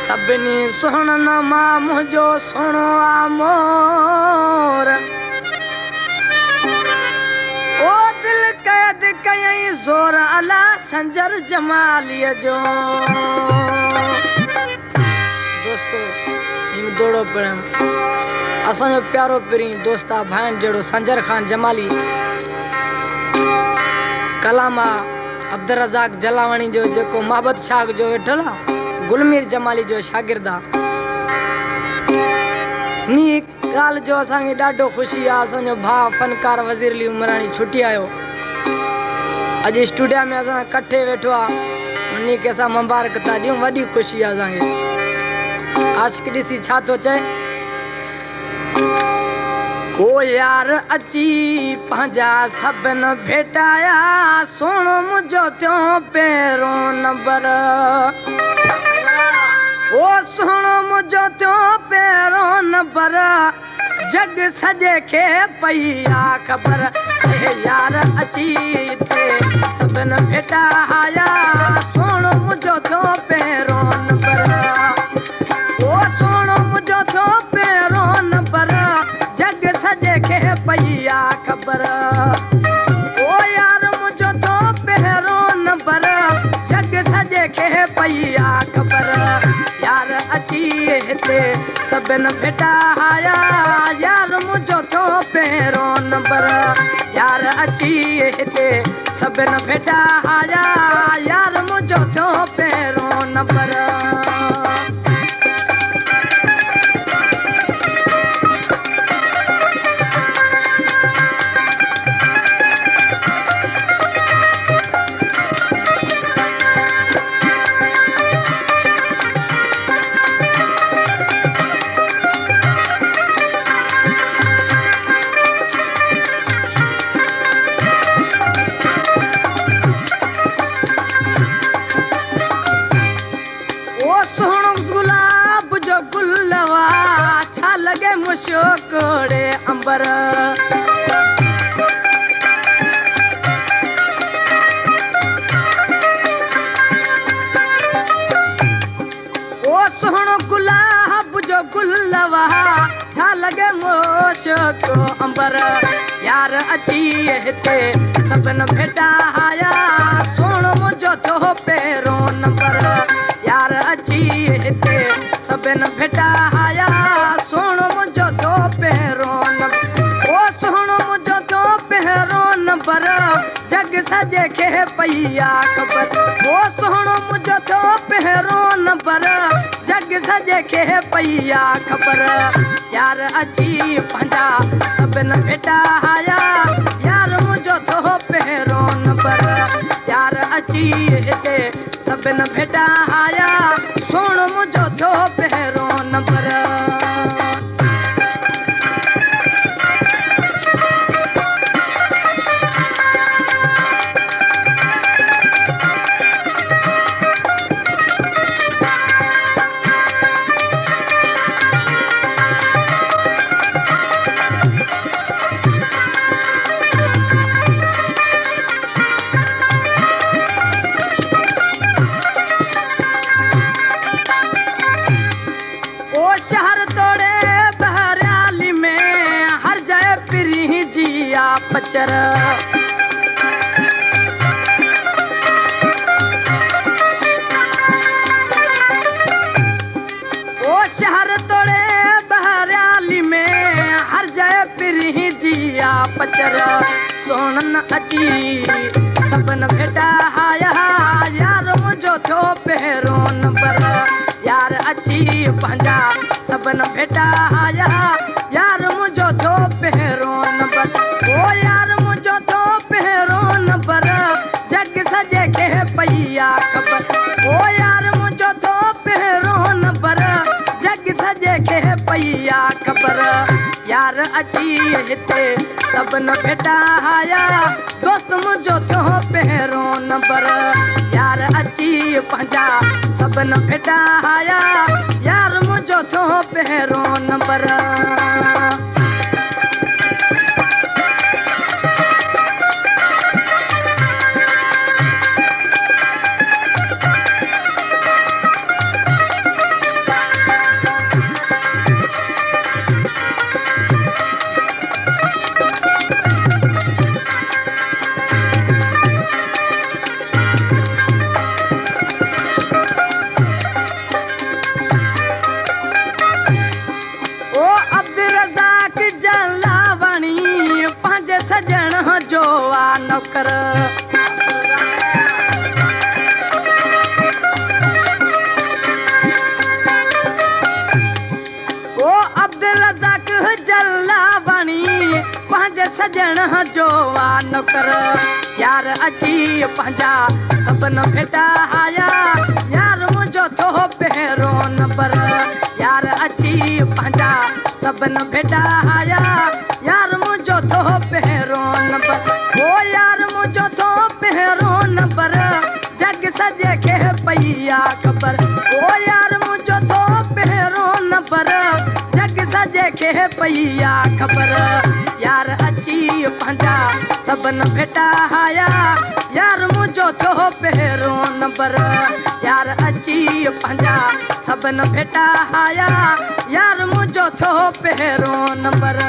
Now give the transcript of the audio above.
सबनी सुन मां मुझो सुनो आमोर ओ दिल कैद कई जोर अला संजर जमालिया जो दोस्तों इन दोड़ो प्रेम असा जो प्यारो पिरी दोस्ता भान जड़ो संजर खान जमाली कलामा अब्दुल रज़ाक जलावानी जो जेको मोहब्बत शाह जो वेठला गुलमीर जमाली जो शागिर्दा नी गाल जो असांखे ॾाढो ख़ुशी आहे असांजो भाउ फनकार वज़ीर अली उमरानी छुटी आयो अॼु स्टूडियो में असां कट्ठे वेठो आहे उन खे असां मुबारक था ॾियूं वॾी ख़ुशी आहे असांखे आशिक़ ॾिसी छा थो चए ओ यार अची पंहिंजा सभिनि भेटाया सोणो मुंहिंजो थियो पहिरों नंबर ओ सोणो मुंहिंजो थियो पहिरों नंबर जग सॼे खे पई आहे ख़बर यार अची हिते सभिनि भेटाया सोणो मुंहिंजो थियो पहिरों नंबर ओ सोणो मुंहिंजो थियो पहिरों नंबर जग सॼे खे पई आहे ख़बर ओ यार मुंहिंजो थियो पहिरों नंबर जग सॼे खे पई आहे ख़बर यार अची हिते सभिनि भेटाया यार मुंहिंजो थियो पहिरों नंबर यार अची हिते सभिनि भेटाया यार मुंहिंजो थियो पहिरों नंबर लगे मुशोकड़े अंबर ओ सोहणो गुलाब जो गुलवा छा लगे मुशोको अंबर यार अची हिते सभिनि भेटाया सोहणो मुंहिंजो थियो पहिरों नंबर यार अची हिते सभिनि भेटाया सोहणो मुंहिंजो थियो पहिरों नंबर ओ सोहणो मुंहिंजो थियो पहिरों नंबर जग सॼे खे पई आहे ख़बर ओ सोहणो मुंहिंजो थियो पहिरों नंबर जग सॼे खे पई आहे ख़बर यार अची पंहिंजा सभिनि भेटाया यार मुंहिंजो थियो पहिरों नंबर यार अची हिते सभिनि भेटाया सोहणो मुंहिंजो थियो पहिरों नंबर शहर तोड़े बहराली में हर जय पिरी जिया पचर ओ शहर तोड़े बहराली में हर जय पिरी जिया पचर सोनन अची सभिनि भेटाया यार मुंहिंजो थियो पहिरों नंबर यार अची पंहिंजा सभिनि भेटाया यार मुंहिंजो थियो पहिरों नंबर ओ यार मुंहिंजो थियो पहिरों नंबर जग सॼे खे पई आहे ख़बर ओ यार अची हिते सबन भेटाया दोस्त मुझो थियो पहिरों नंबर यार अची पंहिंजा सबन भेटाया यार मुझो थियो पहिरों नंबर सजन जो आ नौकर ओ अब्दुल रज़ाक जलावणी पंहिंजे सजन जो आ नौकर यार अची पंहिंजा सबन भेटाया यार मुझो थियो पहिरों नंबर यार अची पंहिंजा सबन भेटाया यार मुझो थियो पहिरों नंबर ओ यार मुझो थियो पहिरों नंबर जग सजे खे पईया ख़बर ओ यार मुझो थियो पहिरों नंबर जग सजे खे पईया ख़बर यार अची पंहिंजा सबन भेटाया यार मुझो थियो पहिरों नंबर यार अची पंहिंजा सबन भेटाया यार मुझो थियो पहिरों नंबर